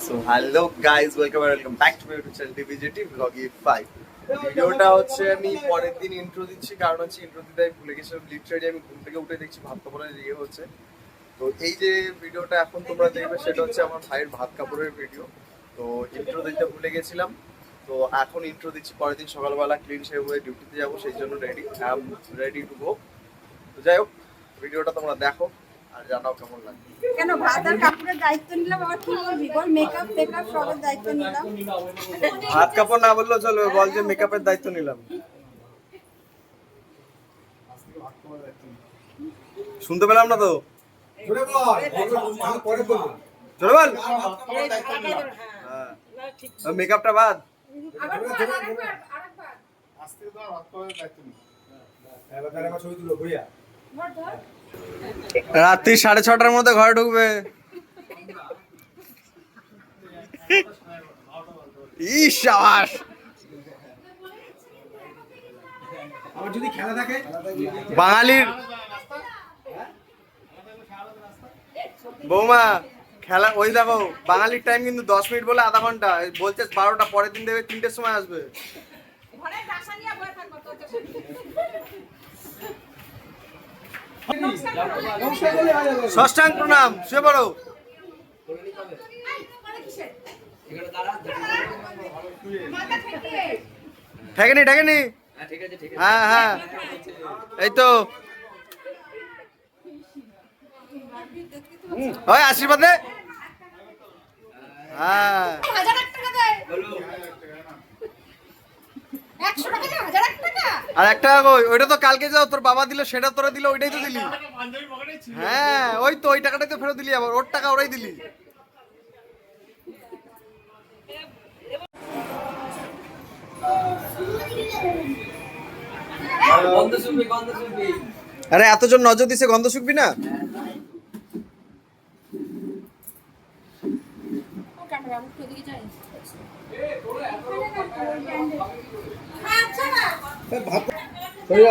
So hello guys, welcome back to my YouTube channel ডিভিজিটি ব্লগি 5। ভিডিওটা হচ্ছে আমি পরের দিন ইন্ট্রো দিচ্ছি, কারণ হচ্ছে ইন্ট্রো দিতে আমি ভুলে গেছিলাম। লিটারালি আমি ঘুম থেকে উঠে দেখছি ভাত কাপড়ের ইয়ে হচ্ছে। তো এই যে ভিডিওটা এখন তোমরা দেখবে সেটা হচ্ছে আমার ভাইয়ের ভাত কাপড়ের ভিডিও। তো ইন্ট্রো দিতে ভুলে গেছিলাম, তো এখন ইন্ট্রো দিচ্ছি। পরের দিন সকালবেলা ক্লিন শেভ হয়ে ডিউটিতে যাবো, সেই জন্য রেডি টু গো। তো যাই হোক, ভিডিওটা তোমরা দেখো আর জানাও কেমন লাগে। কেন ভাত আর কাপড়ের দায়িত্ব নিলাম, আবার কি বলবি বল? মেকআপ টেকআপ সবের দায়িত্ব নিলাম। ভাত কাপড় না বললেও চলবে, বল যে মেকআপের দায়িত্ব নিলাম। শুনতে পেলাম না তো, জোরে বল। মেকআপটা বাদ। রাত্রি 6:30টার মধ্যে ঘরে ঢুকবে। ইশাবাস, যদি খেলা থাকে বাঙালির বৌমা খেলা। ওই দেখো, বাঙালির টাইম কিন্তু 10 মিনিট বলে আধা ঘন্টা বলছে। 12টা পরের দিন দেবে 3টের সময় আসবে। ষষ্ঠাঙ্গ প্রণাম, শুয়ে পড়ো। ঠেকেনি। হ্যাঁ হ্যাঁ, এই তো ওই আশীর্বাদ দে। হ্যাঁ, আর 1 টাকা কই? ওইটা তো কালকে যাও তোর বাবা দিল, সেটা তোরা দিল, ওইটাই তো দিলি। হ্যাঁ, ওই তো ওই টাকাটাই তো ফেরত দিলি, আবার ওর টাকা ওরাই দিলি। আরে এতজন নজর দিছে, গন্ধ শুকবি না?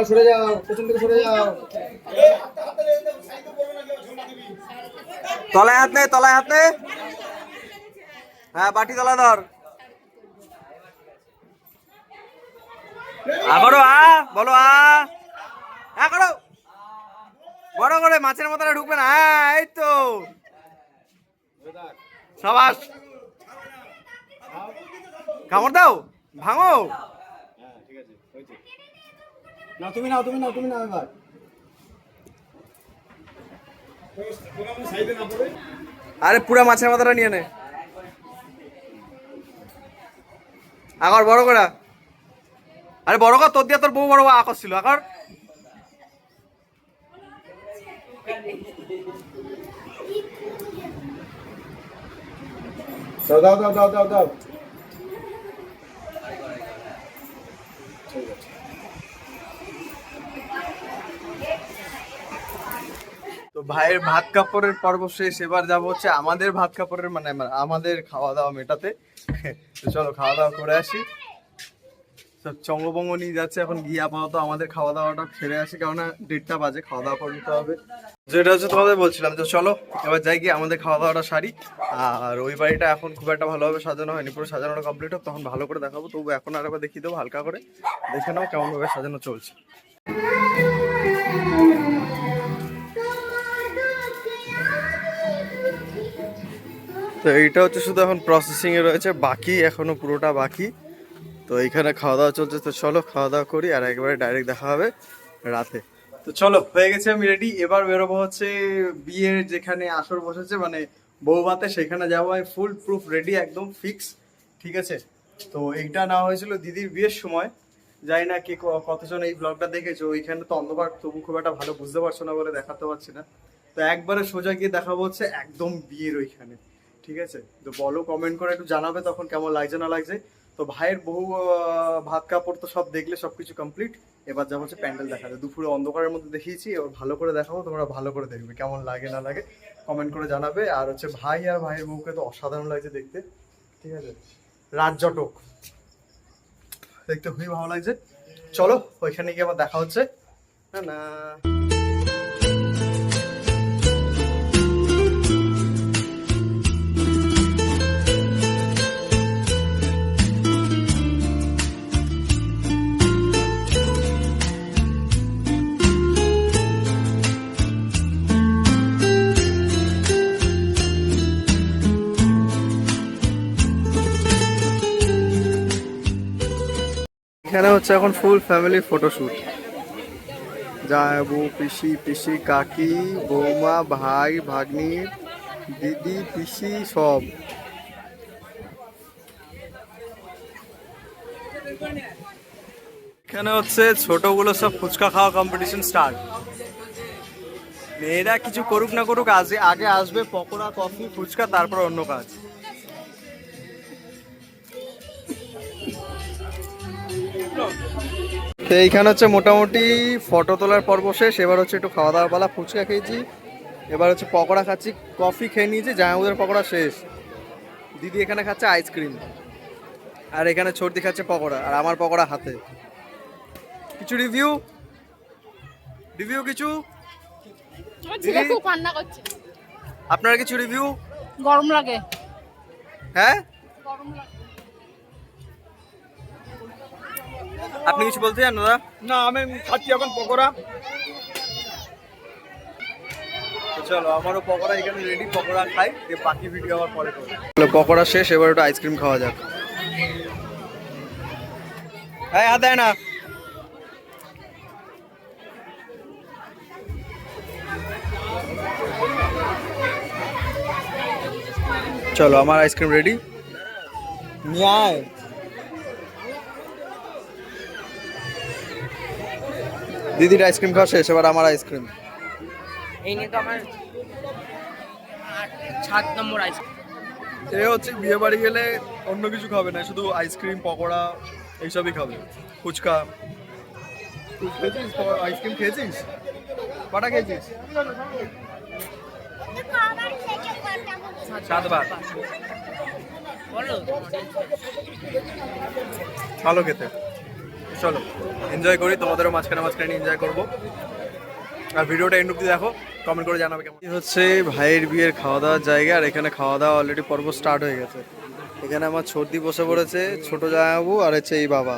সরে যাও পেছন থেকে সরে যাও। তলায় হাত নে। হ্যাঁ, বাটি তলা ধর। করো বলো করো বড় করে, মাছের মতো ঢুকবে না। হ্যাঁ, এই তো সাবাস। কামড় দাও, ভাঙো। না তুমি নাও এবার। আরে পুরা মাছের মাথাটা নিয়ে নে। আগর বড় করা। আরে বড় কর, তোর দিয়া তোর বউ বড় আকর ছিল। আগর দাও। তো ভাইয়ের ভাত কাপড়ের পর্ব শেষ। এবার যাবো হচ্ছে আমাদের ভাত কাপড়ের, মানে আমাদের খাওয়া দাওয়া মেটাতে। তো চলো খাওয়া দাওয়া করে আসি। সব চঙ্গবঙ্গ নিয়ে যাচ্ছে, এখন গিয়ে আপাতত আমাদের খাওয়া দাওয়াটা সেরে আসি, কেননা 1:30টা বাজে, খাওয়া দাওয়া করে নিতে হবে। যেটা হচ্ছে তোমাদের বলছিলাম, তো চলো এবার যাই গিয়ে আমাদের খাওয়া দাওয়াটা সারি। আর ওই বাড়িটা এখন খুব একটা ভালোভাবে সাজানো হয়নি, পুরো সাজানোটা কমপ্লিট হোক, তখন ভালো করে দেখাবো। তবু এখন আর একবার দেখিয়ে দেবো হালকা করে, দেখে নাও কেমন ভাবে সাজানো চলছে। তো এইটা হচ্ছে শুধু এখন প্রসেসিং এ রয়েছে, বাকি এখনো পুরোটা বাকি। তো এইখানে খাওয়া দাওয়া চলছে, তো চলো খাওয়া দাওয়া করি, আর একবারে ডাইরেক্ট দেখা হবে রাতে। তো চলো, হয়ে গেছে, আমি রেডি। এবার বেরোবো হচ্ছে বিয়ের যেখানে আসর বসেছে, মানে বউ ভাতে, সেখানে যাবো। আমি ফুল প্রুফ রেডি, একদম ফিক্স, ঠিক আছে। তো এইটা নেওয়া হয়েছিল দিদির বিয়ের সময়। জানি না কে কতজন এই ব্লগটা দেখেছো। ওইখানে তো অন্ধকার, তবু খুব একটা ভালো বুঝতে পারছো না বলে দেখাতে পারছি না। তো একবারে সোজা গিয়ে দেখাবো হচ্ছে একদম বিয়ের ওইখানে, ঠিক আছে। তো বলো, কমেন্ট করে একটু জানাবে তখন কেমন লাগছে না লাগছে। তো ভাইয়ের বহু ভাত কাপড় তো সব দেখলে, সবকিছু কমপ্লিট। এবার যাবো হচ্ছে প্যান্ডেল দেখাতে। দুপুরে অন্ধকারের মধ্যে দেখিয়েছি, এবার ভালো করে দেখাবো, তোমরা ভালো করে দেখবে, কেমন লাগে না লাগে কমেন্ট করে জানাবে। আর হচ্ছে ভাই আর ভাইয়ের বউকে তো অসাধারণ লাগছে দেখতে, ঠিক আছে। রাজজটক দেখতে খুবই ভালো লাগছে। চলো ওইখানে গিয়ে আবার দেখা হচ্ছে। না না এখানে হচ্ছে এখন ফুল ফ্যামিলি ফটোশুট। জামাইবাবু, পিসি, পিসি, কাকি, বৌমা, ভাই, ভাগ্নি, দিদি, পিসি সব। এখানে হচ্ছে ছোটগুলো সব ফুচকা খাওয়া কম্পিটিশন স্টার্ট। মেয়েরা কিছু করুক না করুক, আগে আসবে পকোড়া, কফি, ফুচকা, তারপর অন্য কাজ। তো এইখানে হচ্ছে মোটামুটি ফটো তোলার পর্ব শেষ। এবার হচ্ছে একটু খাওয়া দাওয়া পালা। ফুচকা খেয়েছি, এবার হচ্ছে পকোড়া খাচ্ছি, কফি খেয়ে নিয়েছি, জামাইবাবুদের পকোড়া শেষ। দিদি এখানে খাচ্ছে আইসক্রিম, আর এখানে ছোটদি খাচ্ছে পকোড়া, আর আমার পকোড়া হাতে। কিছু রিভিউ কিছু ছেলে খুব কান্না করছে। আপনারা কিছু রিভিউ? গরম লাগে। হ্যাঁ, গরম লাগে। আপনি কিছু বলতে চান দাদা? না, আমি খাচ্ছি এখন পকোড়া। তো চলো, আমারও পকোড়া এখানে রেডি, পকোড়া খাই, দিয়ে বাকি ভিডিও আবার পরে করব। পকোড়া শেষ, এবার একটু আইসক্রিম খাওয়া যাক। হ্যাঁ, হাত দেয় না। চলো, আমার আইসক্রিম রেডি, নিয়ে আয়। দিদির আইসক্রিম খাওয়া শেষ, এবার আমার আইসক্রিম। এই নিয়ে তো আমার 7 নম্বর আইসক্রিম। এ হচ্ছে বিয়ে বাড়ি গেলে অন্য কিছু খাবে না, শুধু আইসক্রিম, পকোড়া এইসবই খাবে, ফুচকা। তুই খেয়েছিস আইসক্রিম? খেয়েছিস? কটা খেয়েছিস? 7বার। বলো। ভালো খেতে। চলো এনজয় করি, তোমাদেরও মাঝখানে মাঝখানে এনজয় করবো। আর ভিডিওটা এন্ড অব্দি দেখো, কমেন্ট করে জানাবে কেমন। এই হচ্ছে ভাইয়ের বিয়ের খাওয়া দাওয়ার জায়গা, আর এখানে খাওয়া দাওয়া অলরেডি পর্ব স্টার্ট হয়ে গেছে। এখানে আমার ছোটদি বসে পড়েছে, ছোট জামাইবাবু, আর হচ্ছে এই বাবা।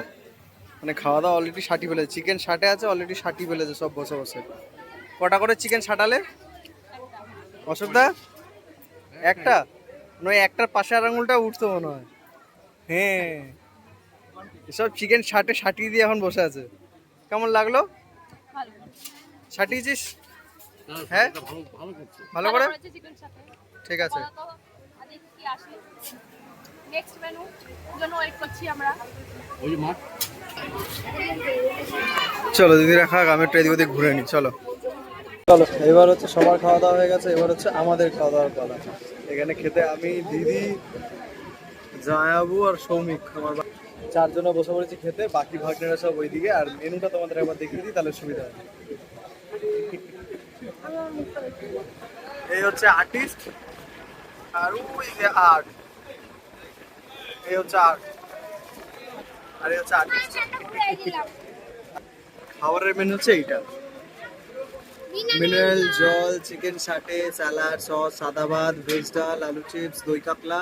মানে খাওয়া দাওয়া অলরেডি সাটি ফেলেছে, চিকেন সাটে আছে, অলরেডি সাটি ফেলেছে সব বসে বসে। কটা করে চিকেন সাটালে অশোকদা? একটা নয়, একটার পাশে আর আঙুলটা উঠতো মনে হয়। হ্যাঁ, এসব চিকেন সাটিয়ে দিয়ে এখন বসে আছে। কেমন লাগলো? সাটিয়েছিস? হ্যাঁ, ভালো করে। ঠিক আছে, নেক্সট মেনু জন্য ওয়েট করছি আমরা। চলো দিদিরা খাক, আমি একটু এদিক ওদিক ঘুরে নিই। চলো চলো, এবার হচ্ছে সবার খাওয়া দাওয়া হয়ে গেছে, এবার হচ্ছে আমাদের খাওয়া দাওয়ার পালা। এখানে খেতে আমি, দিদি, জায়াবু আর সৌমিক, আমার চারজনে বসে পড়েছি খেতে। বাকি ভাগ্নেরা সব ওইদিকে। আর মেনুটা তোমাদের একবার দেখিয়ে দিই, তাহলে সুবিধা হবে। এই হচ্ছে আর্টিস্ট, আর ওই যে আর্ট, এই হচ্ছে আর্ট, আর এই হচ্ছে আর্টিস্ট। খাবারের মেনু হচ্ছে এইটা: মিনারেল জল, চিকেন সাটে, স্যালাড, সস, সাদা ভাত, ভেজ ডাল, আলু চিপস, দই কাতলা,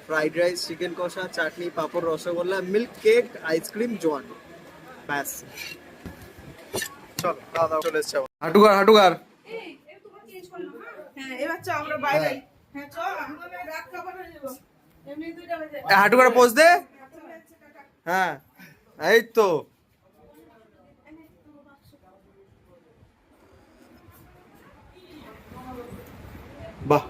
ফ্রাইড রাইস, চিকেন কষা, চাটনি, পাঁপড়, রসগোল্লা, মিল্ক কেক, আইসক্রিম, জোয়ান। ব্যাস, চল খাওয়া দাওয়া চলে এসছে। হাঁটুকার হাঁটুকার হাঁটুকার পোজ দে। হ্যাঁ, এই তো। বাহ,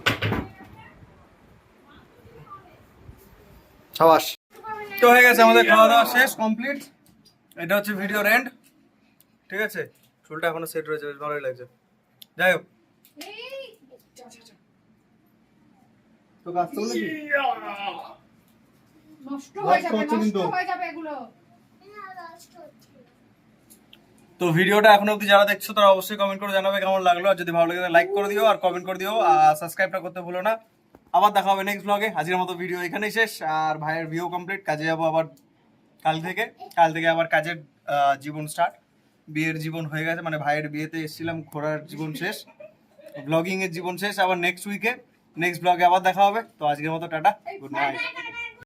সাবাস। তো হয়ে গেছে আমাদের খাওয়া দাওয়া শেষ, কমপ্লিট। এটা হচ্ছে ভিডিওর এন্ড। ঠিক আছে, চুলটা এখনো সেট রয়েছে, বেশ ভালোই লাগছে। যাই হোক, তো কাজ তো নাকি নষ্ট হয়ে যাবে, কিন্তু নষ্ট হয়ে যাবে এগুলো। তো ভিডিওটা এখনো অবধি যারা দেখছো তারা অবশ্যই কমেন্ট করে জানাবে কেমন লাগলো। আর যদি ভালো লাগে লাইক করে দিও, আর কমেন্ট করে দিও, আর সাবস্ক্রাইবটা করতে ভুলো না। আবার দেখা হবে নেক্সট ব্লগে। আজকের মতো ভিডিও এখানেই শেষ। আর ভাইয়ের বিয়েও কমপ্লিট, কাজে যাবো আবার কাল থেকে আবার কাজের জীবন স্টার্ট। বিয়ের জীবন হয়ে গেছে, মানে ভাইয়ের বিয়েতে এসেছিলাম, ঘোরার জীবন শেষ, ব্লগিং এর জীবন শেষ। আবার নেক্সট উইকে নেক্সট ব্লগে আবার দেখা হবে। তো আজকের মতো টাটা, গুড নাইট।